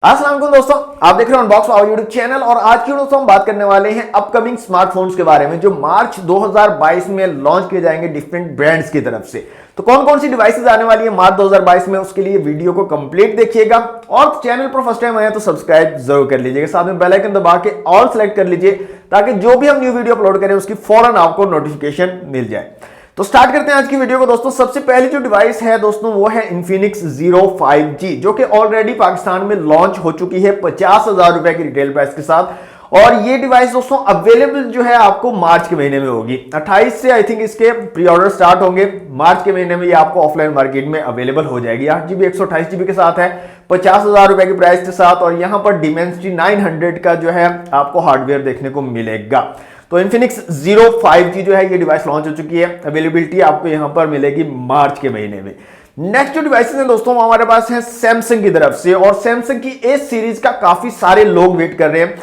अस्सलाम वालेकुम दोस्तों, आप देख रहे हैं अनबॉक्स पावर यूट्यूब चैनल। और आज की दोस्तों हम बात करने वाले हैं अपकमिंग स्मार्टफोन्स के बारे में जो मार्च 2022 में लॉन्च किए जाएंगे डिफरेंट ब्रांड्स की तरफ से। तो कौन कौन सी डिवाइसेस आने वाली है मार्च 2022 में, उसके लिए वीडियो को कंप्लीट देखिएगा। और चैनल पर फर्स्ट टाइम आए तो सब्सक्राइब जरूर कर लीजिएगा, साथ में बेल आइकन दबा के ऑल सेलेक्ट कर लीजिए ताकि जो भी हम न्यू वीडियो अपलोड करें उसकी फौरन आपको नोटिफिकेशन मिल जाए। तो स्टार्ट करते हैं आज की वीडियो को दोस्तों। सबसे पहली जो डिवाइस है दोस्तों वो है इन्फिनिक्स ज़ीरो 5G जो कि ऑलरेडी पाकिस्तान में लॉन्च हो चुकी है 50,000 रुपए की रिटेल प्राइस के साथ। और ये डिवाइस दोस्तों अवेलेबल जो है आपको मार्च के महीने में होगी। 28 से आई थिंक इसके प्री ऑर्डर स्टार्ट होंगे। मार्च के महीने में ये आपको ऑफलाइन मार्केट में अवेलेबल हो जाएगी। 8GB 128GB के साथ है, 50,000 रुपए की प्राइस के साथ। और यहां पर Dimensity 900 का जो है आपको हार्डवेयर देखने को मिलेगा। तो इन्फिनिक्स ज़ीरो 5G जो है ये डिवाइस लॉन्च हो चुकी है। अवेलेबिलिटी आपको यहां पर मिलेगी मार्च के महीने में। नेक्स्ट जो डिवाइसेस हैं दोस्तों वो हमारे पास है सैमसंग की तरफ से। और सैमसंग की ए सीरीज का काफी सारे लोग वेट कर रहे हैं।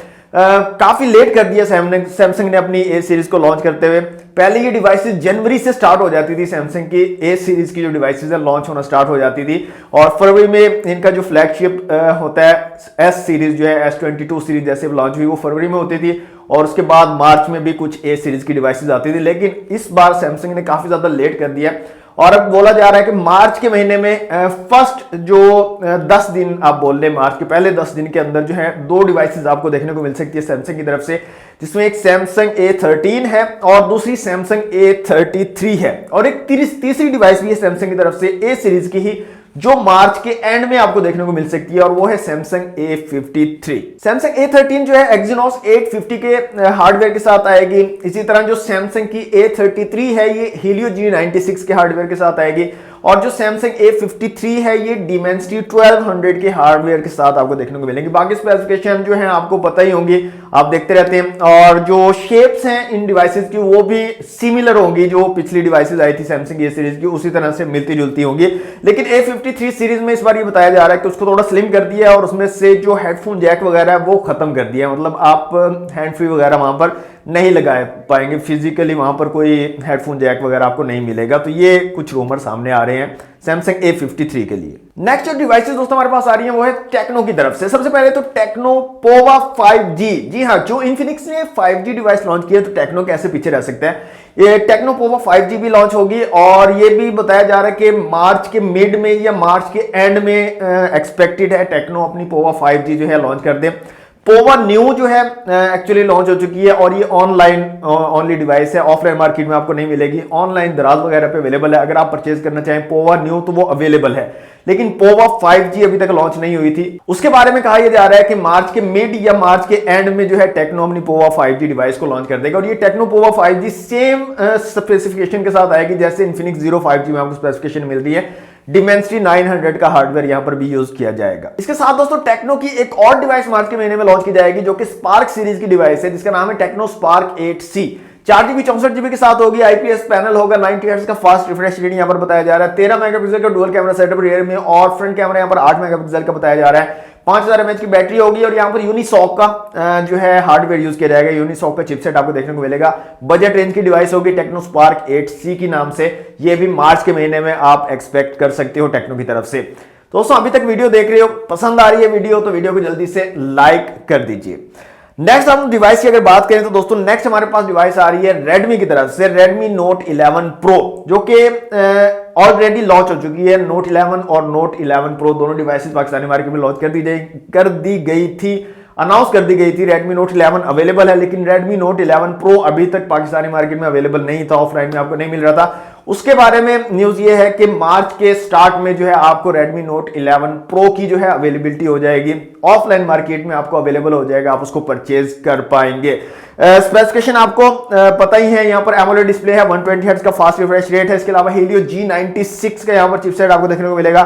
काफी लेट कर दिया सैमसंग ने अपनी ए सीरीज को लॉन्च करते हुए। पहले ये डिवाइसेस जनवरी से स्टार्ट हो जाती थी, सैमसंग की ए सीरीज की जो डिवाइसेस है लॉन्च होना स्टार्ट हो जाती थी। और फरवरी में इनका जो फ्लैगशिप होता है एस सीरीज जो है S22 सीरीज जैसे लॉन्च हुई वो फरवरी में होती थी। और उसके बाद मार्च में भी कुछ ए सीरीज की डिवाइसेस आती थी, लेकिन इस बार सैमसंग ने काफी ज्यादा लेट कर दिया। और अब बोला जा रहा है कि मार्च के महीने में फर्स्ट जो 10 दिन आप बोल रहे, मार्च के पहले 10 दिन के अंदर जो है दो डिवाइसेस आपको देखने को मिल सकती है सैमसंग की तरफ से, जिसमें एक सैमसंग A13 है और दूसरी सैमसंग A33 है। और एक तीसरी डिवाइस भी है सैमसंग की तरफ से ए सीरीज की ही, जो मार्च के एंड में आपको देखने को मिल सकती है, और वो है सैमसंग A53। सैमसंग A13 जो है Exynos 850 के हार्डवेयर के साथ आएगी। इसी तरह जो सैमसंग की A33 है ये Helio G96 के हार्डवेयर के साथ आएगी। और जो सैमसंग A53 है ये Dimensity 1200 के हार्डवेयर के साथ आपको देखने को मिलेंगे। बाकी स्पेसिफिकेशन जो है आपको पता ही होंगी, आप देखते रहते हैं। और जो शेप्स हैं इन डिवाइसेस की वो भी सिमिलर होंगी, जो पिछली डिवाइसेस आई थी सैमसंग ए सीरीज की उसी तरह से मिलती जुलती होंगी। लेकिन A53 सीरीज में इस बार ये बताया जा रहा है कि उसको थोड़ा स्लिम कर दिया है और उसमें से जो हेडफोन जैक वगैरह है वो खत्म कर दिया है। मतलब आप हैंड फ्री वगैरह वहां पर नहीं लगा पाएंगे, फिजिकली वहां पर कोई हेडफोन जैक वगैरह आपको नहीं मिलेगा। तो ये कुछ रूमर सामने आ रहे हैं सैमसंग A53 के लिए। नेक्स्ट जो डिवाइसेस दोस्तों हमारे पास आ रही हैं वो है टेक्नो की तरफ से। सबसे पहले तो टेक्नो पोवा 5G। जी हाँ, जो इन्फिनिक्स ने 5G डिवाइस लॉन्च किया तो टेक्नो कैसे पीछे रह सकता है। ये टेक्नो पोवा 5G भी लॉन्च होगी और ये भी बताया जा रहा है कि मार्च के मिड में या मार्च के एंड में एक्सपेक्टेड है टेक्नो अपनी पोवा 5G जो है लॉन्च कर दे। पोवा न्यू जो है एक्चुअली लॉन्च हो चुकी है और ये ऑनलाइन ओनली डिवाइस है, ऑफलाइन मार्केट में आपको नहीं मिलेगी। ऑनलाइन दराज वगैरह पे अवेलेबल है, अगर आप परचेज करना चाहें पोवा न्यू तो वो अवेलेबल है। लेकिन पोवा 5G अभी तक लॉन्च नहीं हुई थी। उसके बारे में कहा यह जा रहा है कि मार्च के मिड या मार्च के एंड में जो है टेक्नो अपनी पोवा 5G डिवाइस को लॉन्च कर देगा। और ये techno Pova 5G same specification के साथ आएगी जैसे इन्फिनिक्स ज़ीरो 5G में आपको स्पेसिफिकेशन मिल रही है। Dimensity 900 का हार्डवेयर यहां पर भी यूज किया जाएगा। इसके साथ दोस्तों टेक्नो की एक और डिवाइस मार्च के महीने में लॉन्च की जाएगी जो कि स्पार्क सीरीज की डिवाइस है, जिसका नाम है Tecno Spark 8C। 4GB 64GB के साथ होगी। IPS पैनल होगा, 90 हर्ट्ज का फास्ट रिफ्रेश रेट यहां पर बताया जा रहा है। 13 मेगापिक्सल का डुअल कैमरा सेटअप रियर में और फ्रंट कैमरा यहां पर 8 मेगापिक्सल का बताया जा रहा है। 5000 mAh की बैटरी होगी और यहाँ पर यूनिसॉक का जो है हार्डवेयर यूज किया जाएगा। यूनिसॉक का चिपसेट आपको देखने को मिलेगा। बजट रेंज की डिवाइस होगी टेक्नो स्पार्क 8C की नाम से। ये भी मार्च के महीने में आप एक्सपेक्ट कर सकते हो टेक्नो की तरफ से। दोस्तों अभी तक वीडियो देख रहे हो, पसंद आ रही है वीडियो तो वीडियो को जल्दी से लाइक कर दीजिए। नेक्स्ट हम डिवाइस की अगर बात करें तो दोस्तों नेक्स्ट हमारे पास डिवाइस आ रही है रेडमी की तरफ से, रेडमी नोट 11 प्रो, जो कि ऑलरेडी लॉन्च हो चुकी है। नोट 11 और नोट 11 प्रो दोनों डिवाइसेस पाकिस्तानी मार्केट में लॉन्च कर दी गई थी, अनाउंस कर दी गई थी। रेडमी नोट 11 अवेलेबल है, लेकिन रेडमी नोट 11 प्रो अभी तक पाकिस्तानी मार्केट में अवेलेबल नहीं था, ऑफलाइन में आपको नहीं मिल रहा था। उसके बारे में न्यूज ये है कि मार्च के स्टार्ट में जो है आपको रेडमी नोट 11 प्रो की जो है अवेलेबिलिटी हो जाएगी, ऑफलाइन मार्केट में आपको अवेलेबल हो जाएगा, आप उसको परचेज कर पाएंगे। स्पेसिफिकेशन आपको पता ही है, यहाँ पर एमोलेड डिस्प्ले है, 120 हर्ट्ज का फास्ट रिफ्रेश रेट है। इसके अलावा Helio G96 का यहाँ पर चिपसेट आपको देखने को मिलेगा।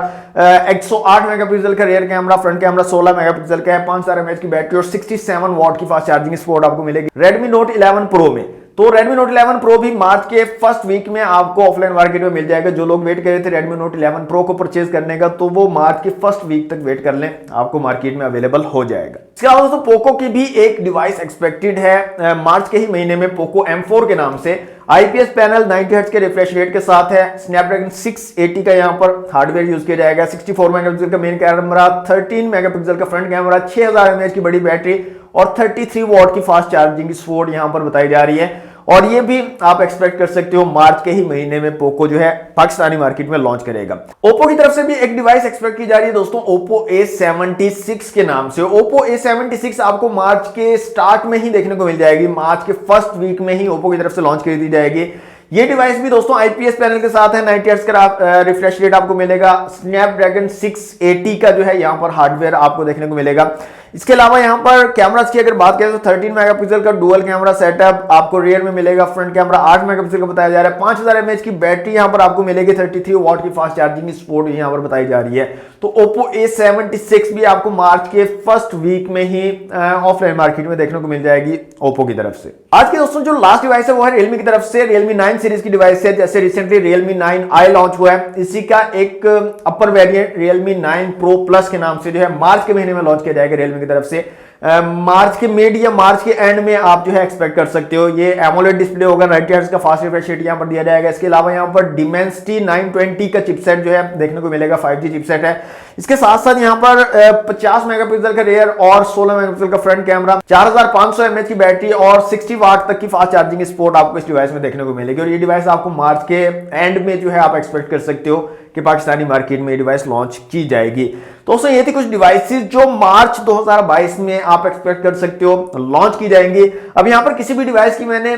108 मेगापिक्सल का rear camera, front camera 16 megapixel का है, 5000 mAh की बैटरी और 67 वॉट की फास्ट चार्जिंग सपोर्ट आपको मिलेगी रेडमी नोट 11 प्रो में। तो Redmi Note 11 Pro भी मार्च के फर्स्ट वीक में आपको ऑफलाइन मार्केट में मिल जाएगा। जो लोग वेट कर रहे थे Redmi Note 11 Pro को परचेज करने का, तो वो मार्च के फर्स्ट वीक तक वेट कर लें, आपको मार्केट में अवेलेबल हो जाएगा। इसके अलावा दोस्तों पोको की भी एक डिवाइस एक्सपेक्टेड है मार्च के ही महीने में, पोको M4 के नाम से। IPS पैनल 90 हर्ट्ज के रिफ्रेश रेट के साथ है। स्नैपड्रैगन 680 का यहाँ पर हार्डवेयर यूज किया जाएगा। 64 मेगापिक्सल का मेन कैमरा, 13 मेगापिक्सल का फ्रंट कैमरा, 6000 mAh की बड़ी बैटरी और 33 वॉट की फास्ट चार्जिंग की सपोर्ट यहाँ पर बताई जा रही है। और ये भी आप एक्सपेक्ट कर सकते हो मार्च के ही महीने में पोको जो है पाकिस्तानी मार्केट में लॉन्च करेगा। ओप्पो की तरफ से भी एक डिवाइस एक्सपेक्ट की जा रही है दोस्तों, ओप्पो A76 के नाम से। ओप्पो A76 आपको मार्च के स्टार्ट में ही देखने को मिल जाएगी। मार्च के फर्स्ट वीक में ही ओप्पो की तरफ से लॉन्च कर दी जाएगी। ये डिवाइस भी दोस्तों IPS पैनल के साथ है। 90 हर्ट्ज का रिफ्रेश रेट आपको मिलेगा। स्नैपड्रैगन 680 का जो है यहाँ पर हार्डवेयर आपको देखने को मिलेगा। इसके अलावा यहाँ पर कैमरास की अगर बात करें तो 13 मेगापिक्सल का डुअल कैमरा सेटअप आपको रियर में मिलेगा। फ्रंट कैमरा 8 मेगापिक्सल का बताया जा रहा है। 5000 mAh की बैटरी यहाँ पर आपको मिलेगी। 33 वॉट की फास्ट चार्जिंग की सपोर्ट यहाँ पर बताई जा रही है। तो ओप्पो A76 भी आपको मार्च के फर्स्ट वीक में ही ऑफलाइन मार्केट में देखने को मिल जाएगी ओप्पो की तरफ से। आज के दोस्तों जो लास्ट डिवाइस है वो है रियलमी की तरफ से। रियलमी 9 सीरीज की डिवाइस है। जैसे रिसेंटली रियलमी 9i लॉन्च हुआ है, इसी का एक अपर वेरिएंट रियलमी 9 Pro Plus के नाम से जो है मार्च के महीने में लॉन्च किया जाएगा रियलमी की तरफ से। मार्च के मिड या मार्च के एंड में आप जो है एक्सपेक्ट कर सकते हो। ये एमोलेड डिस्प्ले होगा। 90 हर्ट्ज का फास्ट रिफ्रेश रेट यहाँ पर दिया जाएगा। इसके अलावा यहाँ पर Dimensity 920 का चिपसेट जो है देखने को मिलेगा। 5G चिपसेट है। इसके साथ साथ यहाँ पर 50 मेगापिक्सल का रेयर और 16 मेगापिक्सल का फ्रंट कैमरा, 4500 mAh की बैटरी और 60 वाट तक की फास्ट चार्जिंग सपोर्ट आपको इस डिवाइस में देखने को मिलेगी। और ये डिवाइस आपको मार्च के एंड में जो है आप एक्सपेक्ट कर सकते हो कि पाकिस्तानी मार्केट में ये डिवाइस लॉन्च की जाएगी। तो दोस्तों ये थी कुछ डिवाइसेस जो मार्च 2022 में आप एक्सपेक्ट कर सकते हो लॉन्च की जाएंगी। अब यहाँ पर किसी भी डिवाइस की मैंने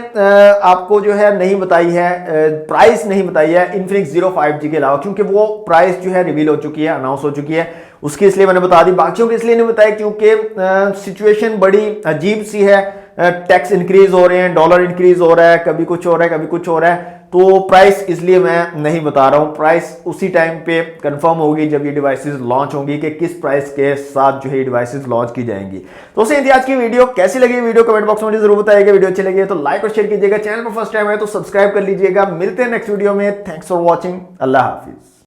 आपको जो है नहीं बताई है, प्राइस नहीं बताई है Infinix Zero 5G के अलावा, क्योंकि वो प्राइस जो है रिवील हो चुकी है, अनाउंस हो चुकी है। उसकी इसलिए मैंने बता दी, बाकियों के इसलिए नहीं बताया क्योंकि सिचुएशन बड़ी अजीब सी है। टैक्स इंक्रीज हो रहे हैं, डॉलर इंक्रीज हो रहा है, कभी कुछ हो रहा है, कभी कुछ हो रहा है। तो प्राइस इसलिए मैं नहीं बता रहा हूं। प्राइस उसी टाइम पे कंफर्म होगी जब ये डिवाइसेस लॉन्च होंगी कि किस प्राइस के साथ जो है ये डिवाइसेस लॉन्च की जाएंगी। तो दोस्तों आज की वीडियो कैसी लगी, वीडियो कमेंट बॉक्स में मुझे जरूर बताइएगा। वीडियो अच्छी लगी तो लाइक और शेयर कीजिएगा। चैनल पर फर्स्ट टाइम है तो सब्सक्राइब कर लीजिएगा। मिलते हैं नेक्स्ट वीडियो में। Thanks for watching. Allah Hafiz.